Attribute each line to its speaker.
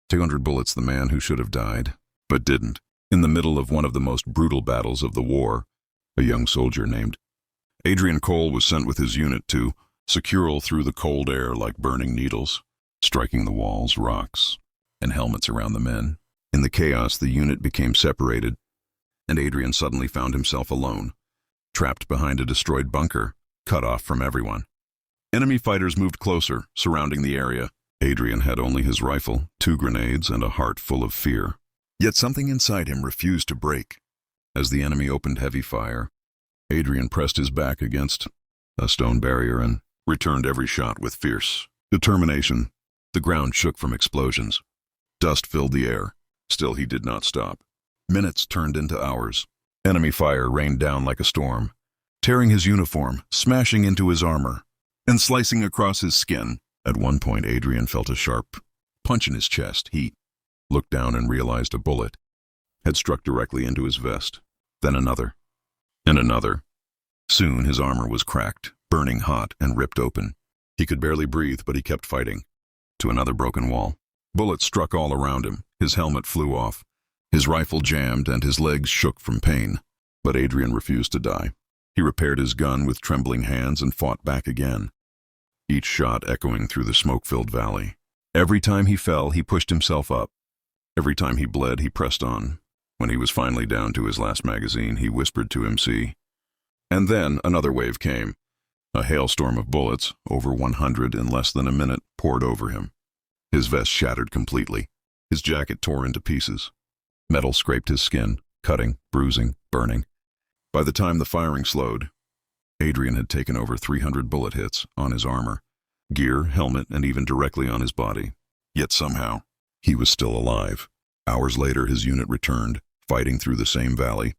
Speaker 1: 200 bullets, the man who should have died, but didn't. In the middle of one of the most brutal battles of the war, a young soldier named Adrian Cole was sent with his unit to secure through the cold air like burning needles, striking the walls, rocks, and helmets around the men. In the chaos, the unit became separated, and Adrian suddenly found himself alone, trapped behind a destroyed bunker, cut off from everyone. Enemy fighters moved closer, surrounding the area. Adrian had only his rifle, 2 grenades, and a heart full of fear. Yet something inside him refused to break. As the enemy opened heavy fire, Adrian pressed his back against a stone barrier and returned every shot with fierce determination. The ground shook from explosions. Dust filled the air. Still he did not stop. Minutes turned into hours. Enemy fire rained down like a storm, tearing his uniform, smashing into his armor, and slicing across his skin. At one point, Adrian felt a sharp punch in his chest. He looked down and realized a bullet had struck directly into his vest. Then another, and another. Soon his armor was cracked, burning hot, and ripped open. He could barely breathe, but he kept fighting. To another broken wall. Bullets struck all around him. His helmet flew off. His rifle jammed, and his legs shook from pain. But Adrian refused to die. He repaired his gun with trembling hands and fought back again, each shot echoing through the smoke-filled valley. Every time he fell, he pushed himself up. Every time he bled, he pressed on. When he was finally down to his last magazine, he whispered to MC. And then another wave came. A hailstorm of bullets, over 100 in less than a minute, poured over him. His vest shattered completely. His jacket tore into pieces. Metal scraped his skin, cutting, bruising, burning. By the time the firing slowed, Adrian had taken over 300 bullet hits on his armor, gear, helmet, and even directly on his body. Yet somehow, he was still alive. Hours later, his unit returned, fighting through the same valley,